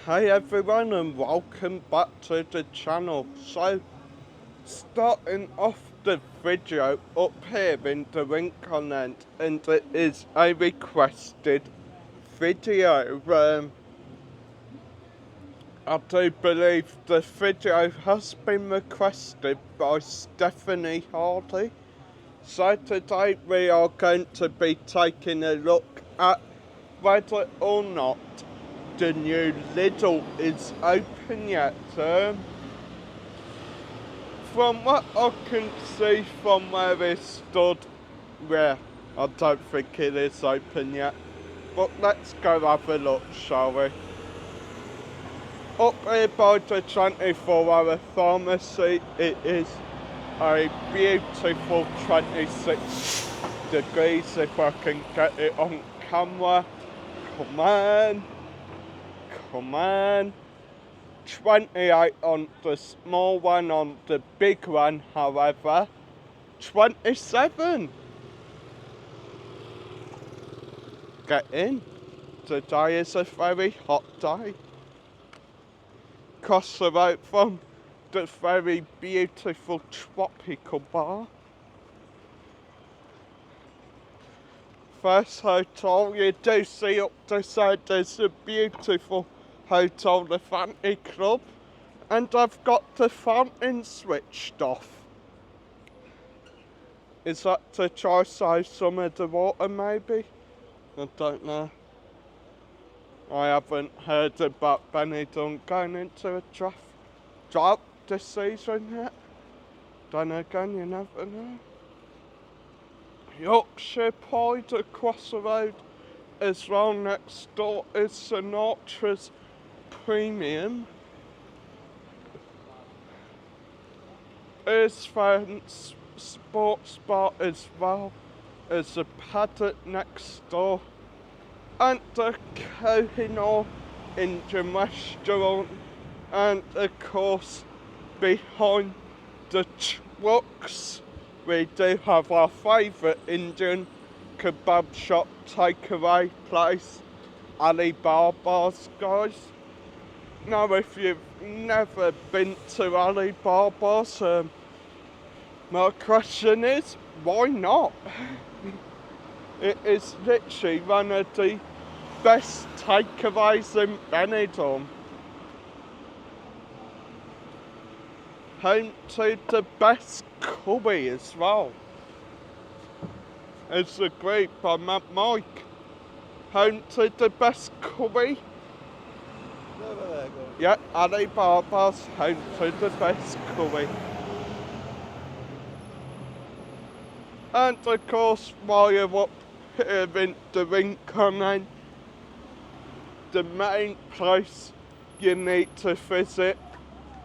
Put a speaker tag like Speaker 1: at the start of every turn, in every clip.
Speaker 1: Hey everyone and welcome back to the channel. So, starting off the video up here in the link comment, and it is a requested video. I do believe the video has been requested by Stephanie Hardy. So today we are going to be taking a look at whether or not the new Lidl is open yet. From what I can see from where it stood, yeah, I don't think it is open yet. But let's go have a look, shall we? Up here by the 24-hour pharmacy, it is a beautiful 26 degrees if I can get it on camera. Come on. Come on. 28 on the small one, on the big one, however, 27. Get in. Today is a very hot day. Across the road from the very beautiful tropical bar. First hotel, you do see up the side there's a beautiful hotel, the Fancy Club, and I've got the fountain switched off. Is that to try save some of the water maybe? I don't know. I haven't heard about Benidorm going into a drought this season yet. Then again, you never know. Yorkshire Pride across the road as well. Next door is Sinatra's Premium. There's Fans Sports Bar as well. There's a paddock next door. And the Kohinoor Indian restaurant. And of course, behind the trucks, we do have our favourite Indian kebab shop takeaway place, Ali Baba's, guys. Now, if you've never been to Ali Baba's, my question is, why not? It is literally one of the best takeaways in Benidorm. Home to the best curry as well. It's agreed by Matt Mike. Home to the best curry. Yeah, Ali Baba's home to the best curry. And of course, while you're up here in the Rincon, the main place you need to visit,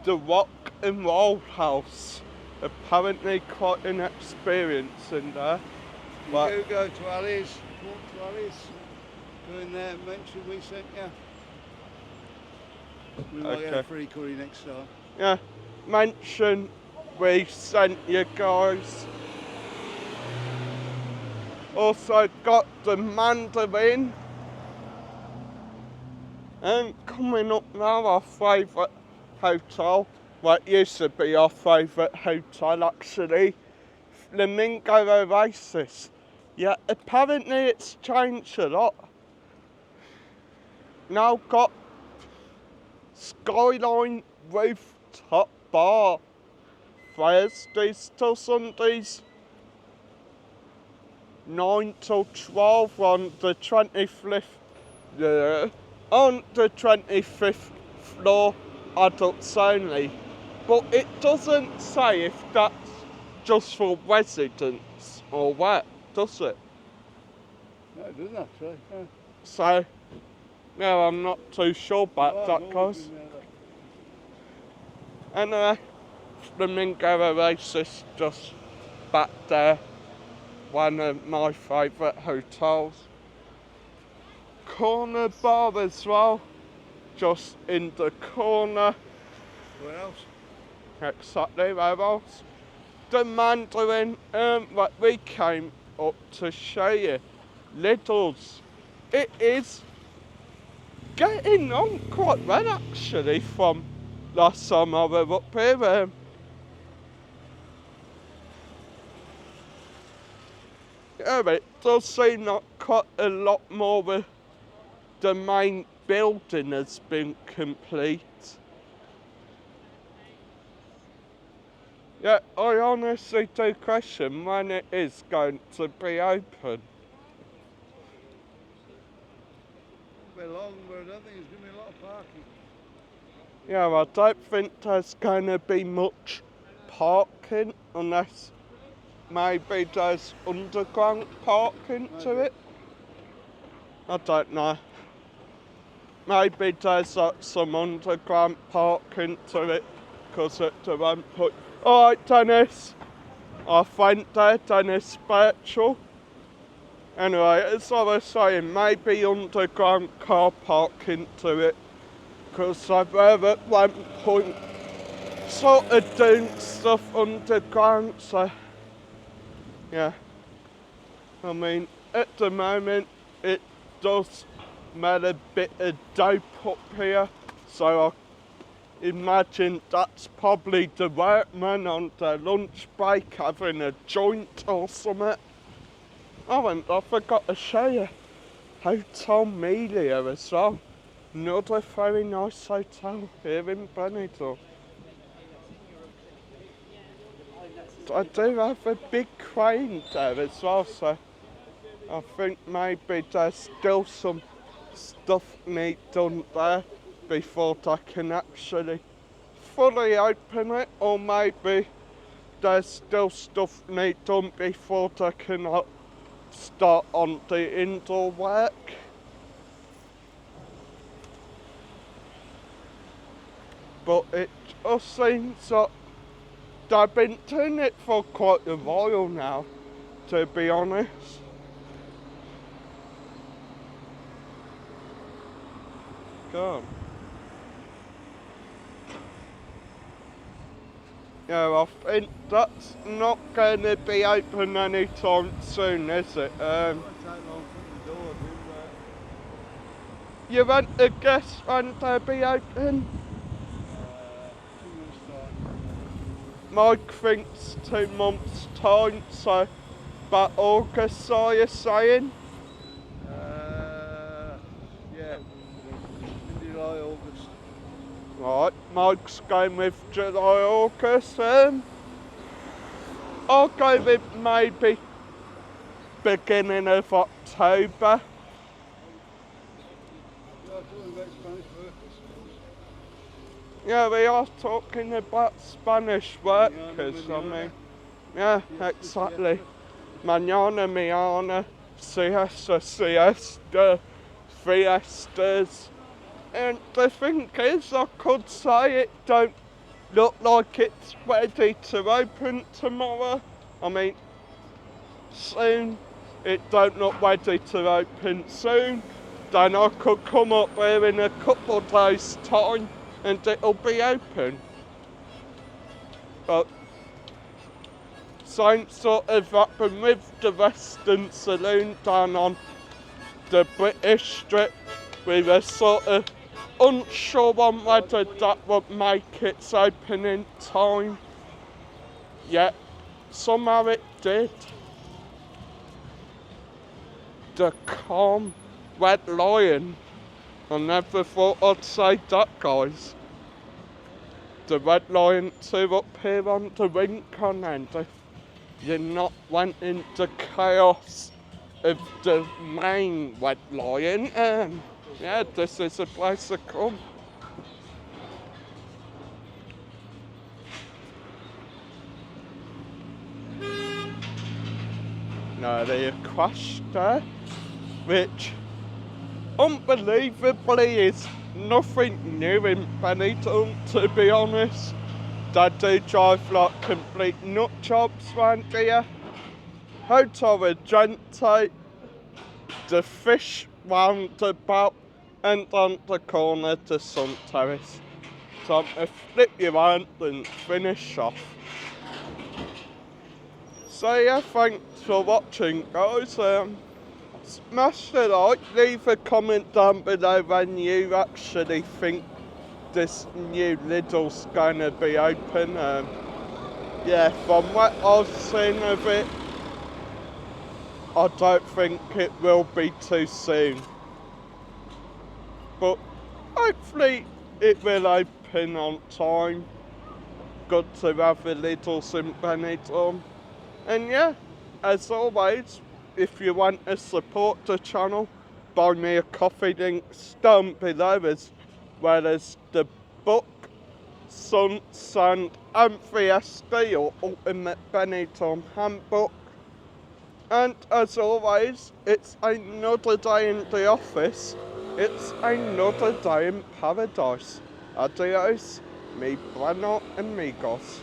Speaker 1: the Rock and Roll House. Apparently quite an experience in there.
Speaker 2: You do go to Ali's, walk to Ali's, go in there and mention we sent you. We might get a free curry next time.
Speaker 1: Yeah, mention we sent you guys. Also got the Mandarin. And coming up now, our favourite hotel. Well, it used to be our favourite hotel actually. Flamingo Oasis. Yeah, apparently it's changed a lot. Now got Skyline rooftop bar. Thursdays till Sundays. 9 till 12 on the 25th floor, adults only. But it doesn't say if that's just for residents or what, does it?
Speaker 2: No, it doesn't actually. Yeah.
Speaker 1: So, no, I'm not too sure about that, guys. Anyway, Flamingo Oasis just back there. One of my favourite hotels. Corner bar as well, just in the corner.
Speaker 2: Where else?
Speaker 1: Exactly, where else? The Mandarin, like we came up to show you. Lidl's. It is getting on quite well actually from last time I was up here. Yeah, it does seem like quite a lot more of the main building has been complete. Yeah, I honestly do question when it is going to be open.
Speaker 2: It'll be long, but I don't think there's going to be a lot of parking.
Speaker 1: Yeah, I don't think there's going to be much parking unless maybe there's underground parking to it. I don't know. Maybe there's some underground parking to it because at the one point. Alright, Dennis. I think there, Dennis Birchall. Anyway, as I was saying, maybe underground car parking to it because I were at one point sort of doing stuff underground, so yeah. I mean, at the moment it does smell a bit of dope up here, so I imagine that's probably the workmen on their lunch break having a joint or something. Oh, and I forgot to show you Hotel Melia as well. Another very nice hotel here in Benidorm. I do have a big crane there as well, so I think maybe there's still some stuff need done there before they can actually fully open it, or maybe there's still stuff need done before they can start on the indoor work. But it just seems that they've been doing it for quite a while now, to be honest. Go on. Yeah, I think that's not going to be open anytime soon, is it? You want to guess when they'll be open?
Speaker 2: 2 months' time.
Speaker 1: Mike thinks 2 months' time, so about August, are you saying?
Speaker 2: Yeah. In July, August.
Speaker 1: Right, Mike's going with July, August. I'll go with maybe beginning of October.
Speaker 2: You're talking about Spanish workers.
Speaker 1: Yeah, we are talking about Spanish workers, I mean. Yeah, exactly. Mañana, mañana, siesta, siesta, fiestas. And the thing is, I could say it don't look like it's ready to open tomorrow. I mean, soon. It don't look ready to open soon. Then I could come up here in a couple of days' time and it'll be open. But same sort of happened with the Western Saloon down on the British Strip. We were sort of unsure on whether that would make its opening time. Yet somehow it did. The calm Red Lion. I never thought I'd say that, guys. The Red Lion 2 up here on the Rincon end. If you're not wanting the chaos of the main Red Lion, yeah, this is a place to come. No, they crashed there, which unbelievably is nothing new in Benidorm, to be honest. They do drive like complete nut jobs round here. Hotel Regente, the fish roundabout, and on the corner the Sun Terrace. So I'm going to flip you around and finish off. So yeah, thanks for watching, guys. smash the like, leave a comment down below when you actually think this new Lidl's gonna be open. Yeah, from what I've seen of it, I don't think it will be too soon. But hopefully it will open on time. Good to have a Lidl's in Benidorm. And yeah, as always, if you want to support the channel, buy me a coffee, links down below, as well as the book Sun, Sand and Fiesta, or Ultimate Benidorm Handbook. And as always, it's another day in the office. It's another day in paradise. Adios, mi bueno amigos.